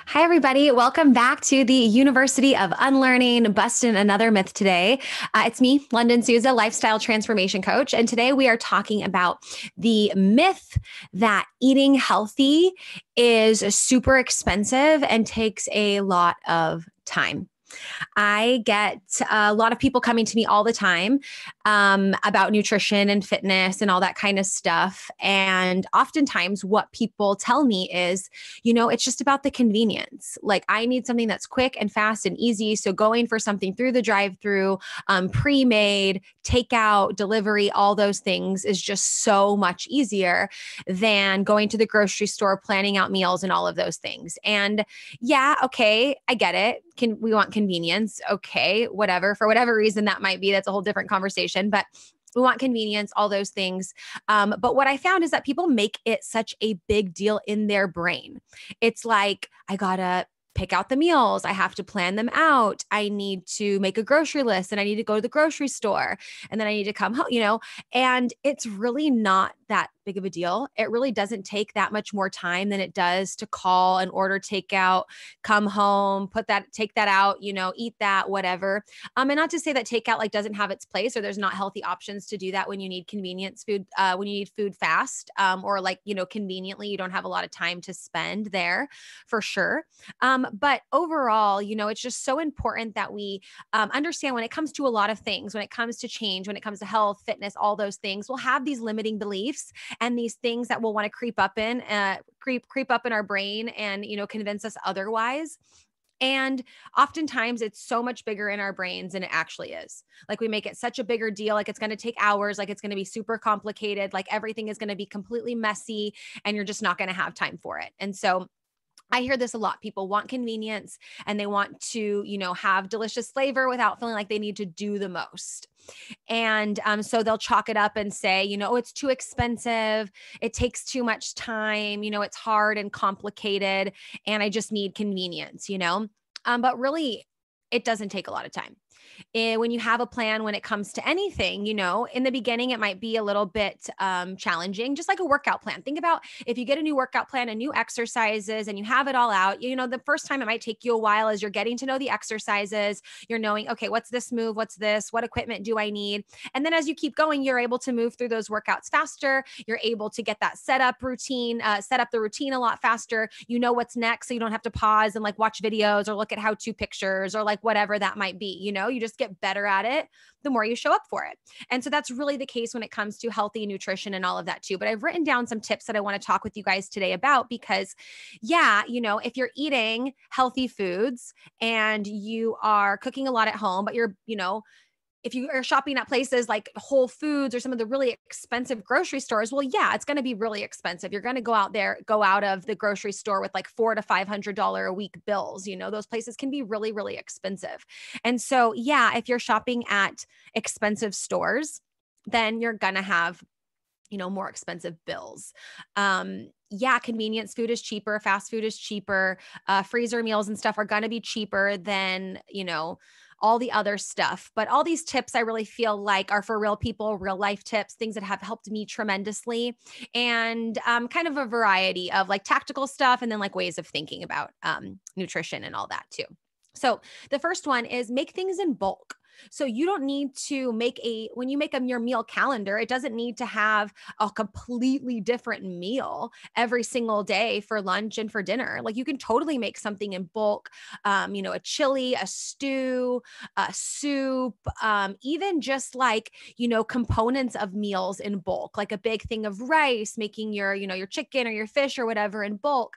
Hi, everybody. Welcome back to the University of Unlearning, busting another myth today. It's me, London Souza, lifestyle transformation coach. And today we are talking about the myth that eating healthy is super expensive and takes a lot of time. I get a lot of people coming to me all the time about nutrition and fitness and all that kind of stuff. And oftentimes, what people tell me is, it's just about the convenience. Like, I need something that's quick and fast and easy. So, going for something through the drive through, pre made, takeout, delivery, all those things is just so much easier than going to the grocery store, planning out meals, and all of those things. And yeah, okay, I get it. We want convenience? Okay, whatever. For whatever reason that might be, that's a whole different conversation. But we want convenience, all those things. But what I found is that people make it such a big deal in their brain. It's like, I gotta pick out the meals. I have to plan them out. I need to make a grocery list and I need to go to the grocery store and then I need to come home, and it's really not that big of a deal. It really doesn't take that much more time than it does to call and order takeout, come home, take that out, eat that, whatever. And not to say that takeout like doesn't have its place or there's not healthy options to do that when you need convenience food, when you need food fast, or like, conveniently, you don't have a lot of time to spend there for sure. But overall, it's just so important that we understand when it comes to a lot of things, when it comes to change, when it comes to health, fitness, all those things, we'll have these limiting beliefs and these things that we'll want to creep up in our brain and, convince us otherwise. And oftentimes it's so much bigger in our brains than it actually is. Like, we make it such a bigger deal. Like, it's going to take hours. Like, it's going to be super complicated. Like, everything is going to be completely messy and you're just not going to have time for it. And so I hear this a lot. People want convenience and they want to, have delicious flavor without feeling like they need to do the most. And so they'll chalk it up and say, oh, it's too expensive. It takes too much time. It's hard and complicated. And I just need convenience. But really, it doesn't take a lot of time. When you have a plan when it comes to anything, in the beginning, it might be a little bit challenging, just like a workout plan. Think about if you get a new workout plan and new exercises and you have it all out, the first time it might take you a while as you're getting to know the exercises, you're knowing, okay, what's this move? What's this? What equipment do I need? And then as you keep going, you're able to move through those workouts faster. You're able to get that set up the routine a lot faster. You know what's next. So you don't have to pause and like watch videos or look at how-to pictures or like whatever that might be. You just get better at it the more you show up for it. And so that's really the case when it comes to healthy nutrition and all of that too. But I've written down some tips that I want to talk with you guys today about because if you're eating healthy foods and you are cooking a lot at home, but you're, if you are shopping at places like Whole Foods or some of the really expensive grocery stores, well, yeah, it's going to be really expensive. You're going to go out of the grocery store with like $400 to $500 a week bills. Those places can be really, really expensive. And so, yeah, if you're shopping at expensive stores, then you're going to have more expensive bills. Convenience food is cheaper. Fast food is cheaper. Freezer meals and stuff are going to be cheaper than, all the other stuff. But all these tips I really feel like are for real people, real life tips, things that have helped me tremendously, and kind of a variety of like tactical stuff and then like ways of thinking about nutrition and all that too. So the first one is make things in bulk. So you don't need to when you make your meal calendar, it doesn't need to have a completely different meal every single day for lunch and for dinner. Like, you can totally make something in bulk, a chili, a stew, a soup, even just like, components of meals in bulk, like a big thing of rice, making your chicken or your fish or whatever in bulk,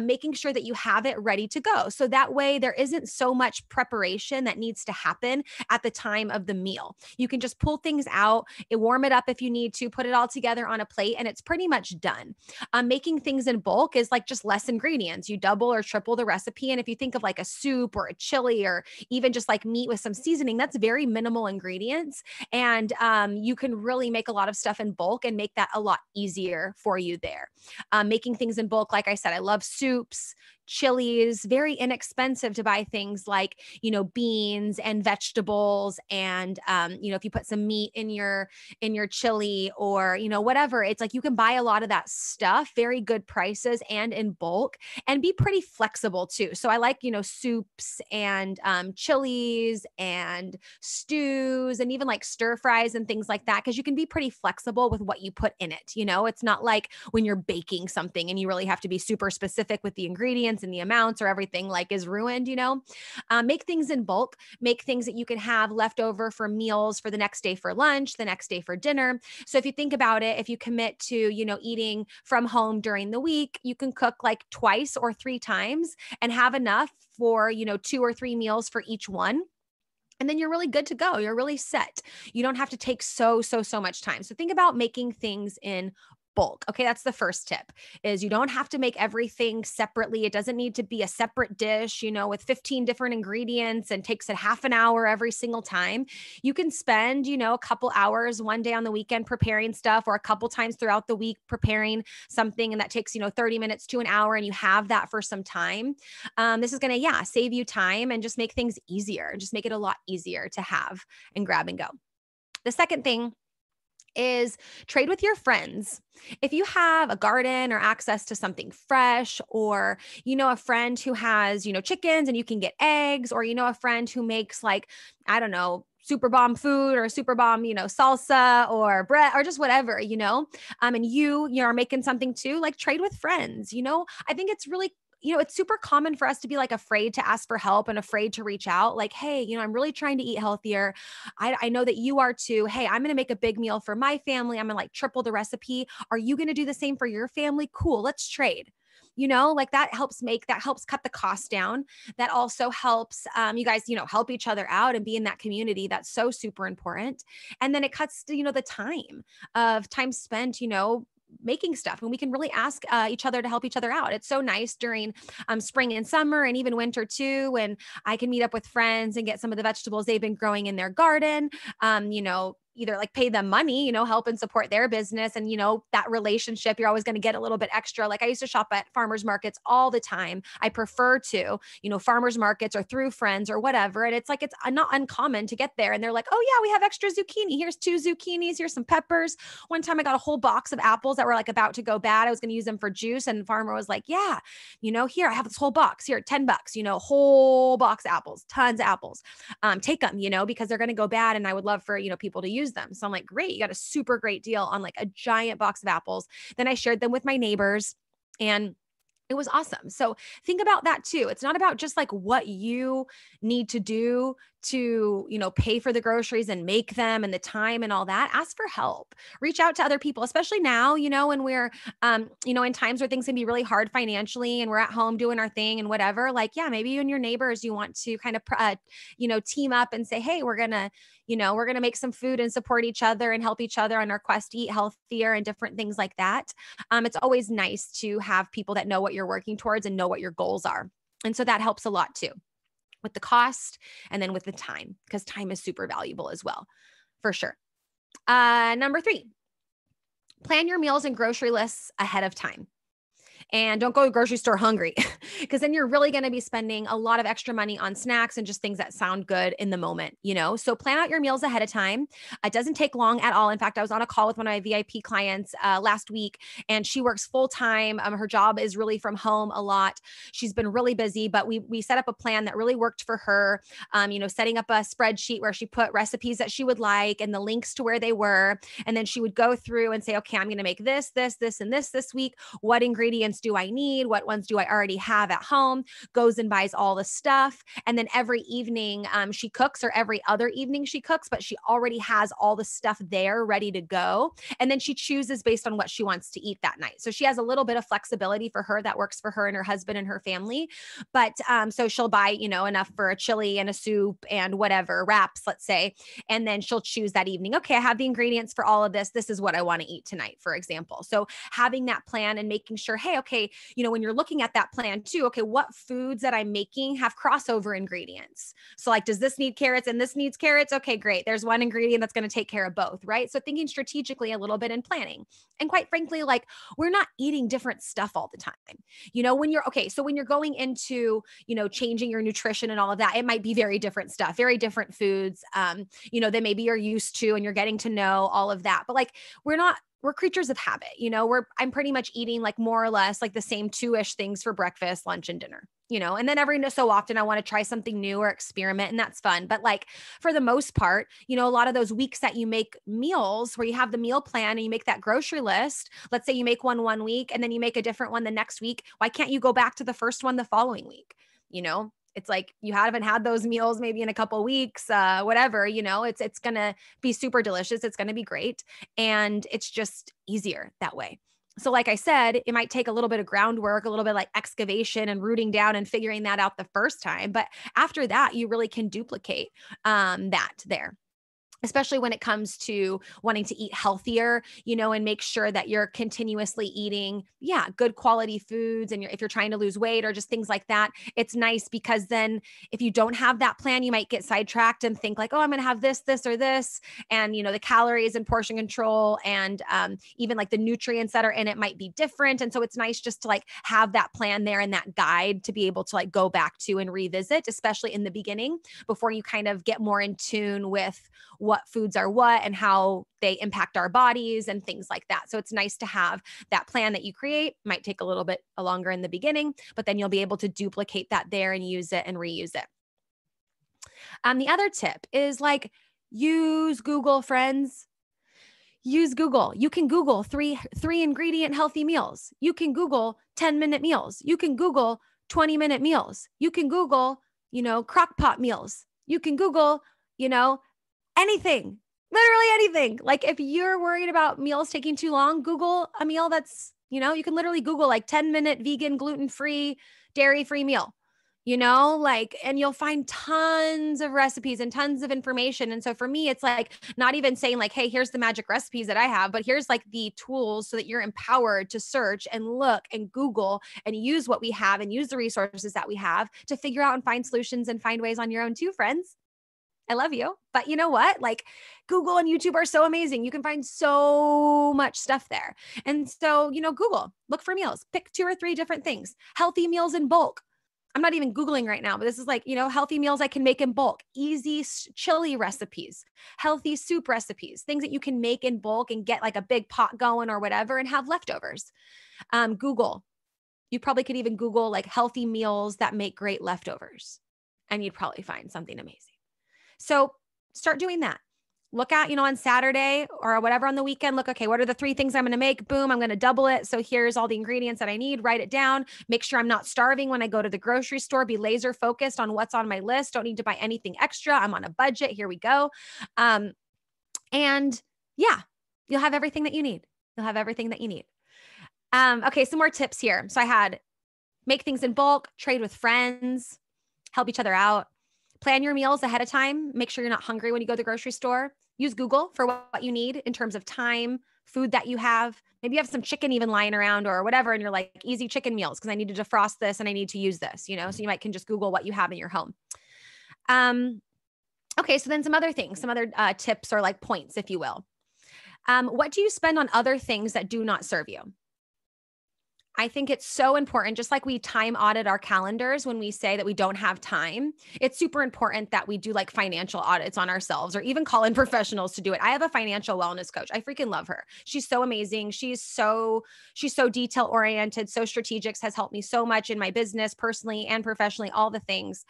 making sure that you have it ready to go. So that way there isn't so much preparation that needs to happen at the time of the meal. You can just pull things out, warm it up if you need to, put it all together on a plate, and it's pretty much done. Making things in bulk is like just less ingredients. You double or triple the recipe. And if you think of like a soup or a chili or even just like meat with some seasoning, that's very minimal ingredients. And you can really make a lot of stuff in bulk and make that a lot easier for you there. Making things in bulk, like I said, I love soups, chilies, very inexpensive to buy things like, beans and vegetables. And, if you put some meat in your chili or, whatever, it's like you can buy a lot of that stuff, very good prices and in bulk, and be pretty flexible too. So I like, soups and chilies and stews and even like stir fries and things like that, because you can be pretty flexible with what you put in it. It's not like when you're baking something and you really have to be super specific with the ingredients and the amounts, or everything like is ruined. Make things in bulk, make things that you can have left over for meals for the next day for lunch, the next day for dinner. So if you think about it, if you commit to, eating from home during the week, you can cook like twice or three times and have enough for, 2 or 3 meals for each one. And then you're really good to go. You're really set. You don't have to take so much time. So think about making things in bulk. Okay, that's the first tip, is you don't have to make everything separately. It doesn't need to be a separate dish, with 15 different ingredients and takes a half an hour every single time. You can spend, a couple hours one day on the weekend preparing stuff, or a couple times throughout the week preparing something, and that takes, 30 minutes to an hour, and you have that for some time. This is going to, save you time and just make things easier, just make it a lot easier to have and grab and go. The second thing is trade with your friends. If you have a garden or access to something fresh, or, a friend who has, chickens and you can get eggs, or, a friend who makes like, I don't know, super bomb food or super bomb, salsa or bread or just whatever, and you are making something too, like trade with friends. I think it's really it's super common for us to be like afraid to ask for help and afraid to reach out. Like, hey, I'm really trying to eat healthier. I know that you are too. Hey, I'm going to make a big meal for my family. I'm going to like triple the recipe. Are you going to do the same for your family? Cool. Let's trade. Like that helps cut the cost down. That also helps you guys, help each other out and be in that community. That's so super important. And then it cuts, the time spent, making stuff, and we can really ask each other to help each other out. It's so nice during spring and summer and even winter too, when I can meet up with friends and get some of the vegetables they've been growing in their garden. Either like pay them money, help and support their business. And, that relationship, you're always going to get a little bit extra. Like I used to shop at farmers markets all the time. I prefer to, farmers markets or through friends or whatever. And it's like, it's not uncommon to get there. And they're like, oh yeah, we have extra zucchini. Here's 2 zucchinis. Here's some peppers. One time I got a whole box of apples that were like about to go bad. I was going to use them for juice. And the farmer was like, yeah, here, I have this whole box here, $10, whole box of apples, tons of apples. Take them, because they're going to go bad. And I would love for, people to use them. So I'm like, great, you got a super great deal on like a giant box of apples. Then I shared them with my neighbors, and it was awesome. So think about that too. It's not about just like what you need to do to, pay for the groceries and make them and the time and all that. Ask for help. Reach out to other people, especially now, when we're, in times where things can be really hard financially and we're at home doing our thing and whatever. Like, yeah, maybe you and your neighbors, you want to kind of, team up and say, hey, we're going to make some food and support each other and help each other on our quest to eat healthier and different things like that. It's always nice to have people that know what you're working towards and know what your goals are. And so that helps a lot too, with the cost and then with the time, because time is super valuable as well, for sure. Number 3, plan your meals and grocery lists ahead of time. And don't go to the grocery store hungry, because then you're really going to be spending a lot of extra money on snacks and just things that sound good in the moment, So plan out your meals ahead of time. It doesn't take long at all. In fact, I was on a call with one of my VIP clients last week, and she works full time. Her job is really from home a lot. She's been really busy, but we set up a plan that really worked for her. Setting up a spreadsheet where she put recipes that she would like and the links to where they were. And then she would go through and say, okay, I'm going to make this, and this week. What ingredients do I need? What ones do I already have at home? Goes and buys all the stuff. And then every evening she cooks, or every other evening she cooks, but she already has all the stuff there ready to go. And then she chooses based on what she wants to eat that night. So she has a little bit of flexibility for her that works for her and her husband and her family. But so she'll buy, enough for a chili and a soup and whatever, wraps, let's say. And then she'll choose that evening. Okay, I have the ingredients for all of this. This is what I want to eat tonight, for example. So having that plan and making sure, hey, okay, when you're looking at that plan too, into, okay, what foods that I'm making have crossover ingredients. So like, does this need carrots and this needs carrots? Okay, great. There's one ingredient that's going to take care of both, right? So thinking strategically a little bit in planning. And quite frankly, like we're not eating different stuff all the time. When you're, okay, so when you're going into, changing your nutrition and all of that, it might be very different stuff, very different foods, that maybe you're used to and you're getting to know all of that. But like, we're creatures of habit. I'm pretty much eating like more or less like the same two-ish things for breakfast, lunch, and dinner, and then every so often I want to try something new or experiment, and that's fun. But like for the most part, a lot of those weeks that you make meals where you have the meal plan and you make that grocery list, let's say you make one week and then you make a different one the next week. Why can't you go back to the first one the following week? It's like you haven't had those meals maybe in a couple of weeks, whatever, it's going to be super delicious. It's going to be great. And it's just easier that way. So like I said, it might take a little bit of groundwork, a little bit like excavation and rooting down and figuring that out the first time. But after that, you really can duplicate that there. Especially when it comes to wanting to eat healthier, and make sure that you're continuously eating, good quality foods. And if you're trying to lose weight or just things like that, it's nice because then if you don't have that plan, you might get sidetracked and think like, oh, I'm going to have this, or this. And, the calories and portion control and even like the nutrients that are in it might be different. And so it's nice just to like have that plan there and that guide to be able to like go back to and revisit, especially in the beginning before you kind of get more in tune with what foods are what and how they impact our bodies and things like that. So it's nice to have that plan that you create. Might take a little bit longer in the beginning, but then you'll be able to duplicate that there and use it and reuse it. The other tip is like use Google, friends. Use Google. You can Google three ingredient healthy meals. You can Google 10-minute meals. You can Google 20-minute meals. You can Google, crock pot meals. You can Google, anything, literally anything. Like if you're worried about meals taking too long, Google a meal that's, you can literally Google like 10-minute vegan, gluten-free, dairy-free meal, and you'll find tons of recipes and tons of information. And so for me, it's like not even saying like, hey, here's the magic recipes that I have, but here's like the tools so that you're empowered to search and look and Google and use what we have and use the resources that we have to figure out and find solutions and find ways on your own too, friends. I love you. But you know what? Like Google and YouTube are so amazing. You can find so much stuff there. And so, Google, look for meals, pick 2 or 3 different things, healthy meals in bulk. I'm not even Googling right now, but this is like, healthy meals I can make in bulk, easy chili recipes, healthy soup recipes, things that you can make in bulk and get like a big pot going or whatever and have leftovers. Google, you probably could even Google like healthy meals that make great leftovers and you'd probably find something amazing. So start doing that. Look at, on Saturday or whatever on the weekend, look, okay, what are the 3 things I'm going to make? Boom, I'm going to double it. So here's all the ingredients that I need. Write it down. Make sure I'm not starving when I go to the grocery store. Be laser focused on what's on my list. Don't need to buy anything extra. I'm on a budget. Here we go. And yeah, you'll have everything that you need. You'll have everything that you need. Okay, some more tips here. So I had make things in bulk, trade with friends, help each other out. Plan your meals ahead of time. Make sure you're not hungry when you go to the grocery store. Use Google for what you need in terms of time, food that you have. Maybe you have some chicken even lying around or whatever, and you're like, easy chicken meals because I need to defrost this and I need to use this, so you can just Google what you have in your home. Okay, so then some other things, some other tips or like points, if you will. What do you spend on other things that do not serve you? I think it's so important, just like we time audit our calendars when we say that we don't have time, it's super important that we do like financial audits on ourselves or even call in professionals to do it. I have a financial wellness coach. I freaking love her. She's so amazing. She's so detail oriented, so strategic, has helped me so much in my business, personally and professionally, all the things.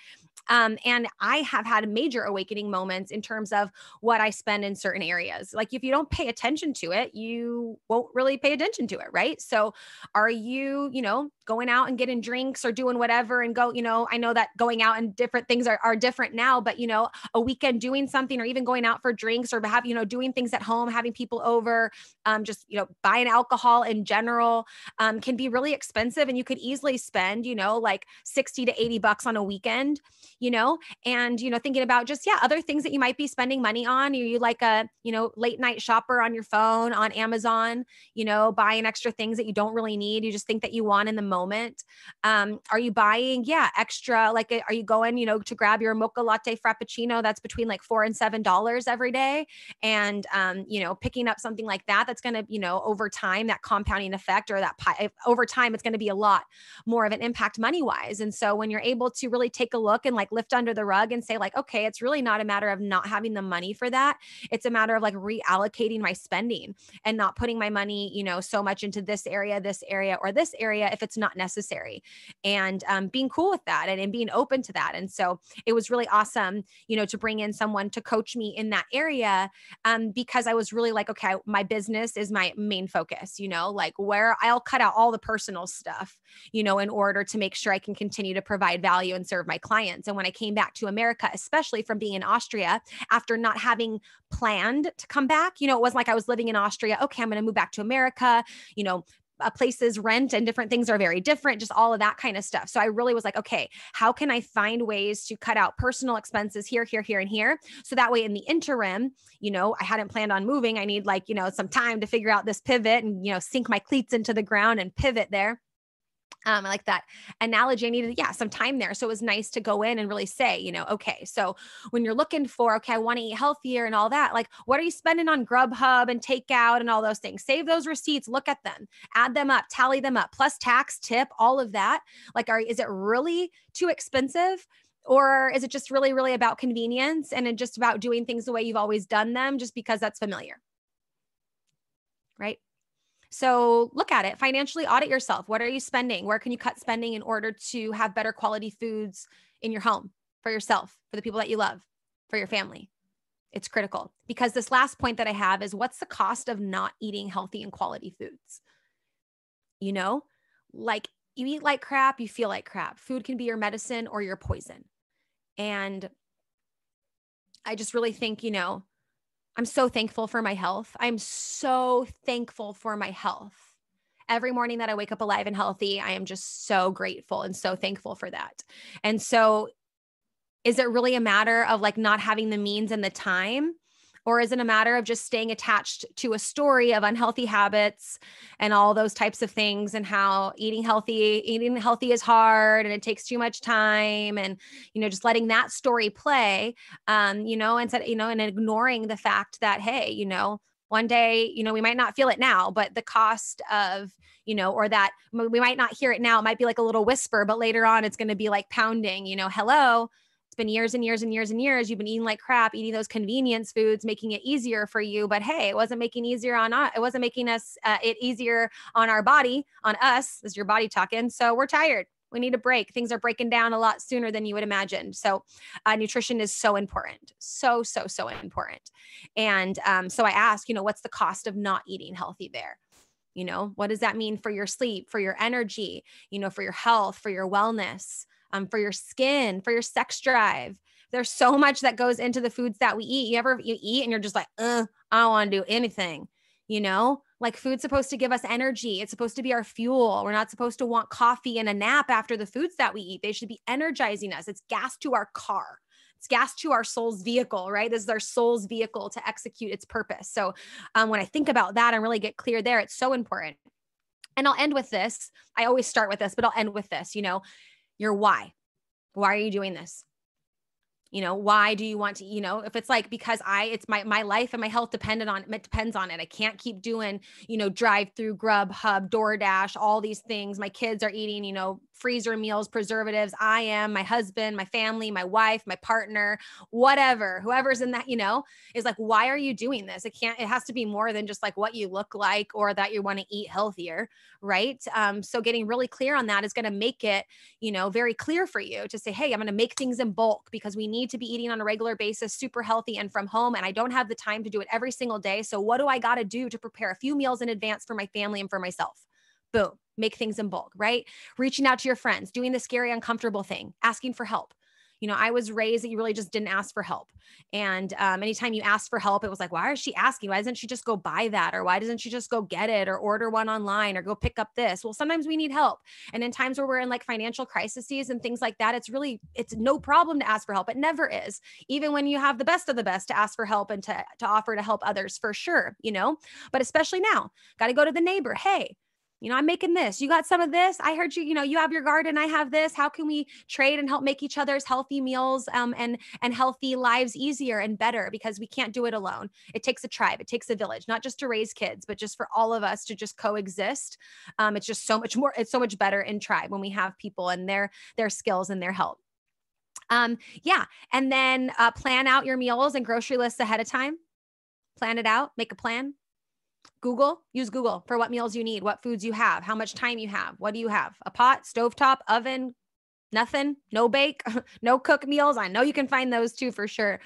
And I have had major awakening moments in terms of what I spend in certain areas. Like if you don't pay attention to it, you won't really pay attention to it, right? So are you, going out and getting drinks or doing whatever and go, I know that going out and different things are different now, but a weekend doing something or even going out for drinks or have, doing things at home, having people over, just, buying alcohol in general, can be really expensive. And you could easily spend, like 60 to $80 on a weekend, and, thinking about just, other things that you might be spending money on. Are you like a, late night shopper on your phone, on Amazon, buying extra things that you don't really need. You just think that you want in the moment? Are you buying, extra, like, are you going, to grab your mocha latte frappuccino that's between like $4 and $7 every day? And, picking up something like that, that's going to, over time, that compounding effect, or that over time, it's going to be a lot more of an impact money wise. And so when you're able to really take a look and like lift under the rug and say like, okay, it's really not a matter of not having the money for that. It's a matter of like reallocating my spending and not putting my money, so much into this area, or this area if it's not necessary. And being cool with that, and being open to that. And so it was really awesome, to bring in someone to coach me in that area, because I was really like, okay, my business is my main focus, like where I'll cut out all the personal stuff, in order to make sure I can continue to provide value and serve my clients. And when I came back to America, especially from being in Austria, after not having planned to come back, it wasn't like I was living in Austria. Okay, I'm going to move back to America, places rent and different things are very different, just all of that kind of stuff. So I really was like, okay, how can I find ways to cut out personal expenses here, and here? So that way in the interim, I hadn't planned on moving. I need like, some time to figure out this pivot and, sink my cleats into the ground and pivot there. I like that analogy. I needed, some time there. So it was nice to go in and really say, okay, so when you're looking for, okay, I want to eat healthier and all that, like, what are you spending on Grubhub and takeout and all those things? Save those receipts, look at them, add them up, tally them up, plus tax, tip, all of that. Like, is it really too expensive? Or is it just really, really about convenience and just about doing things the way you've always done them just because that's familiar? Right? So look at it, financially audit yourself. What are you spending? Where can you cut spending in order to have better quality foods in your home for yourself, for the people that you love, for your family? It's critical, because this last point that I have is, what's the cost of not eating healthy and quality foods? Like, you eat like crap, you feel like crap. Food can be your medicine or your poison. And I just really think, I'm so thankful for my health. I'm so thankful for my health. Every morning that I wake up alive and healthy, I am just so grateful and so thankful for that. And so is it really a matter of like not having the means and the time? Or is it a matter of just staying attached to a story of unhealthy habits and all those types of things, and how eating healthy is hard and it takes too much time, and, just letting that story play, instead, and ignoring the fact that, hey, one day, we might not feel it now, but the cost of, or that we might not hear it now. It might be like a little whisper, but later on it's going to be like pounding, hello. It's been years and years and years and years. You've been eating like crap, eating those convenience foods, making it easier for you. But hey, it wasn't making it wasn't making us it easier on our body, on us. This is your body talking. So we're tired. We need a break. Things are breaking down a lot sooner than you would imagine. So nutrition is so important. So, so, so important. And so I ask, what's the cost of not eating healthy there? What does that mean for your sleep, for your energy, for your health, for your wellness? For your skin, for your sex drive. There's so much that goes into the foods that we eat. You eat and you're just like, I don't want to do anything, like food's supposed to give us energy. It's supposed to be our fuel. We're not supposed to want coffee and a nap after the foods that we eat. They should be energizing us. It's gas to our car. It's gas to our soul's vehicle, right? This is our soul's vehicle to execute its purpose. So when I think about that and really get clear there, it's so important. And I'll end with this. I always start with this, but I'll end with this, your why. Why are you doing this? Why do you want to, if it's like, because it's my life and my health depends on it. I can't keep doing, drive through, Grubhub, DoorDash, all these things. My kids are eating, freezer meals, preservatives. I am, my husband, my family, my wife, my partner, whatever, whoever's in that, is like, why are you doing this? It has to be more than just like what you look like or that you want to eat healthier. Right. So getting really clear on that is going to make it, very clear for you to say, hey, I'm going to make things in bulk because we need to be eating on a regular basis, super healthy and from home. And I don't have the time to do it every single day. So what do I got to do to prepare a few meals in advance for my family and for myself? Boom, make things in bulk, right? Reaching out to your friends, doing the scary, uncomfortable thing, asking for help. I was raised that you really just didn't ask for help. And anytime you asked for help, it was like, why is she asking? Why doesn't she just go buy that? Or why doesn't she just go get it or order one online or go pick up this? Well, sometimes we need help. And in times where we're in like financial crises and things like that, it's no problem to ask for help. It never is. Even when you have the best of the best, to ask for help and to offer to help others, for sure, but especially now, got to go to the neighbor. Hey, I'm making this. You got some of this. I heard you, you have your garden. I have this. How can we trade and help make each other's healthy meals and healthy lives easier and better? Because we can't do it alone. It takes a tribe. It takes a village, not just to raise kids, but just for all of us to just coexist. It's just so much more. It's so much better in tribe when we have people and their skills and their help. Yeah. And then plan out your meals and grocery lists ahead of time. Plan it out. Make a plan. Use Google for what meals you need, what foods you have, how much time you have. What do you have? A pot, stovetop, oven, nothing, no bake, no cook meals. I know you can find those too for sure.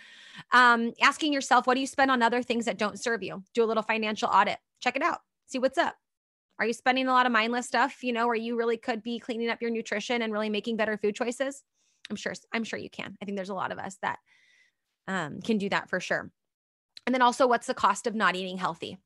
Asking yourself, what do you spend on other things that don't serve you? Do a little financial audit. Check it out. See what's up. Are you spending a lot of mindless stuff, where you really could be cleaning up your nutrition and really making better food choices? I'm sure you can. I think there's a lot of us that can do that for sure. And then also, what's the cost of not eating healthy?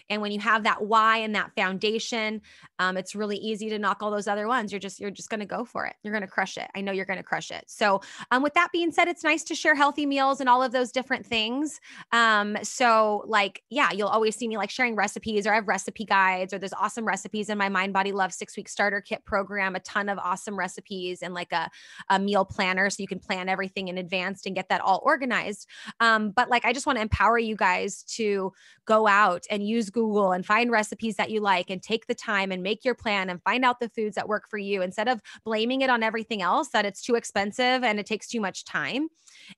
And when you have that why and that foundation, it's really easy to knock all those other ones. You're just going to go for it. You're going to crush it. I know you're going to crush it. So with that being said, it's nice to share healthy meals and all of those different things. You'll always see me like sharing recipes, or I have recipe guides, or there's awesome recipes in my Mind Body Love 6-week starter kit program, a ton of awesome recipes and like a meal planner. So you can plan everything in advance and get that all organized. I just want to empower you guys to go out and use Google and find recipes that you like and take the time and make your plan and find out the foods that work for you, instead of blaming it on everything else, that it's too expensive and it takes too much time,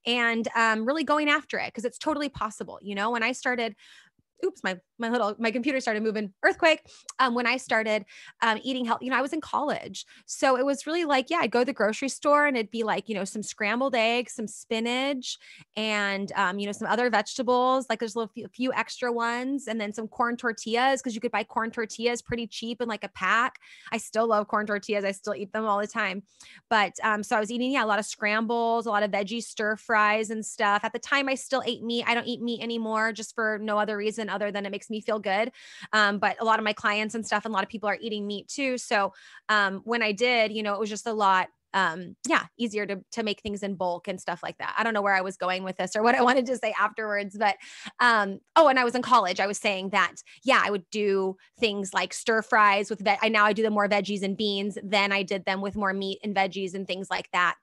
and really going after it, because it's totally possible. When I started, my computer started moving, earthquake. When I started eating health, I was in college. So it was really like, I'd go to the grocery store and it'd be like, some scrambled eggs, some spinach, and, some other vegetables, like there's a few extra ones, and then some corn tortillas, because you could buy corn tortillas pretty cheap in like a pack. I still love corn tortillas. I still eat them all the time. But so I was eating, a lot of scrambles, a lot of veggie stir fries and stuff. At the time, I still ate meat. I don't eat meat anymore, just for no other reason other than it makes me feel good. But a lot of my clients and stuff, and a lot of people are eating meat too. So when I did, it was just a lot easier to make things in bulk and stuff like that. I don't know where I was going with this or what I wanted to say afterwards, but, and I was in college. I was saying that, I would do things like stir fries with, I do them more veggies and beans than I did them with more meat and veggies and things like that.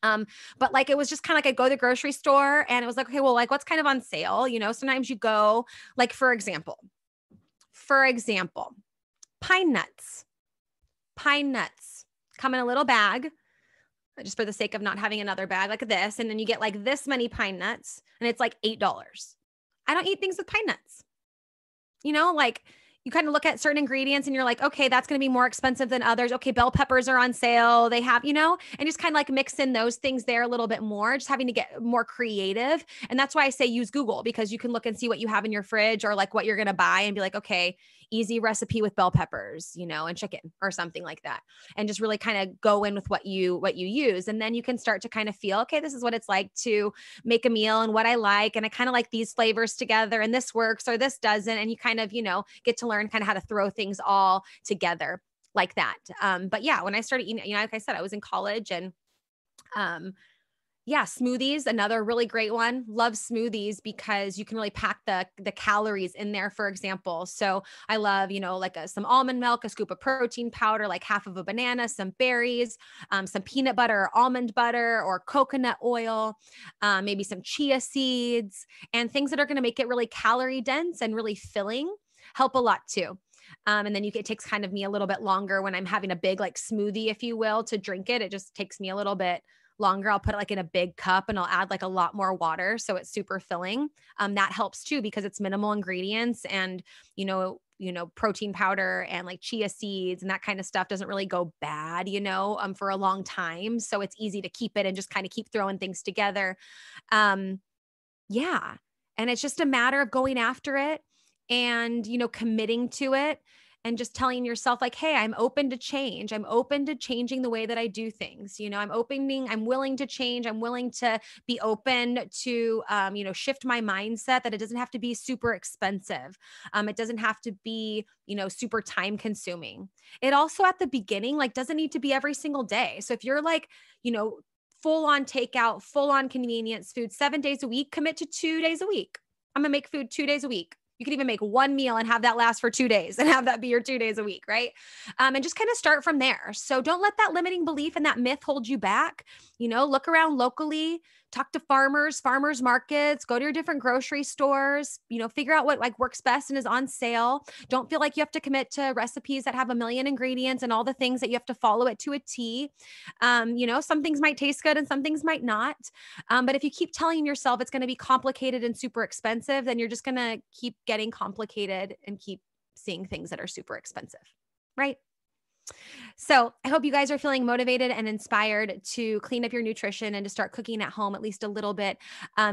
But like, it was just kind of like, I'd go to the grocery store and it was like, okay, well, like what's kind of on sale? Sometimes you go, like, for example, pine nuts come in a little bag, just for the sake of not having another bag like this. And then you get like this many pine nuts and it's like $8. I don't eat things with pine nuts. Like, you kind of look at certain ingredients and you're like, okay, that's going to be more expensive than others. Okay, bell peppers are on sale. They have, and just kind of like mix in those things there a little bit more, just having to get more creative. And that's why I say use Google, because you can look and see what you have in your fridge or like what you're going to buy and be like, okay, easy recipe with bell peppers, and chicken or something like that. And just really kind of go in with what you use. And then you can start to kind of feel, okay, this is what it's like to make a meal and what I like. And I kind of like these flavors together, and this works or this doesn't. And you kind of, get to learn kind of how to throw things all together like that. But when I started eating, like I said, I was in college, and smoothies, another really great one. Love smoothies because you can really pack the calories in there, for example. So I love, like some almond milk, a scoop of protein powder, like half of a banana, some berries, some peanut butter or almond butter or coconut oil, maybe some chia seeds, and things that are going to make it really calorie dense and really filling help a lot too. And then it takes kind of me a little bit longer when I'm having a big like smoothie, if you will, to drink it. It just takes me a little bit longer. I'll put it like in a big cup and I'll add like a lot more water, so it's super filling. That helps too, because it's minimal ingredients, and protein powder and like chia seeds and that kind of stuff doesn't really go bad, for a long time. So it's easy to keep it and just kind of keep throwing things together. And it's just a matter of going after it and, committing to it, and just telling yourself like, hey, I'm open to change. I'm open to changing the way that I do things. I'm willing to change. I'm willing to be open to, shift my mindset, that it doesn't have to be super expensive. It doesn't have to be, super time consuming. It also, at the beginning, like, doesn't need to be every single day. So if you're like, full on takeout, full on convenience food, 7 days a week, commit to 2 days a week. I'm going to make food 2 days a week. You could even make one meal and have that last for 2 days and have that be your 2 days a week, right? And just kind of start from there. So don't let that limiting belief and that myth hold you back. Look around locally, talk to farmers markets, go to your different grocery stores, figure out what like works best and is on sale. Don't feel like you have to commit to recipes that have a million ingredients and all the things that you have to follow it to a T. Some things might taste good and some things might not. But if you keep telling yourself it's going to be complicated and super expensive, then you're just going to keep getting complicated and keep seeing things that are super expensive, right? So I hope you guys are feeling motivated and inspired to clean up your nutrition and to start cooking at home at least a little bit.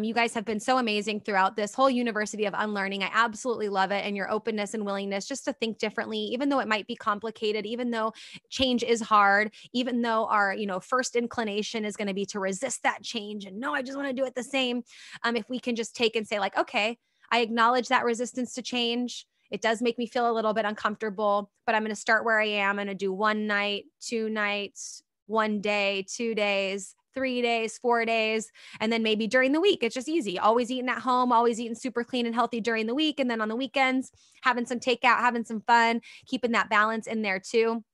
You guys have been so amazing throughout this whole University of Unlearning. I absolutely love it. And your openness and willingness just to think differently, even though it might be complicated, even though change is hard, even though our, first inclination is going to be to resist that change. And no, I just want to do it the same. If we can just take and say like, okay, I acknowledge that resistance to change. It does make me feel a little bit uncomfortable, but I'm going to start where I am. I'm going to do 1 night, 2 nights, 1 day, 2 days, 3 days, 4 days. And then maybe during the week, it's just easy. Always eating at home, always eating super clean and healthy during the week. And then on the weekends, having some takeout, having some fun, keeping that balance in there too.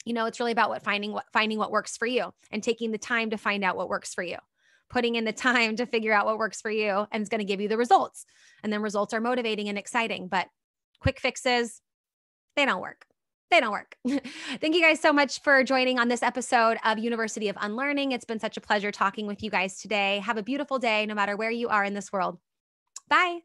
It's really about finding what works for you and taking the time to find out what works for you. Putting in the time to figure out what works for you, and it's going to give you the results. And then results are motivating and exciting, but quick fixes, they don't work. They don't work. Thank you guys so much for joining on this episode of University of Unlearning. It's been such a pleasure talking with you guys today. Have a beautiful day, no matter where you are in this world. Bye.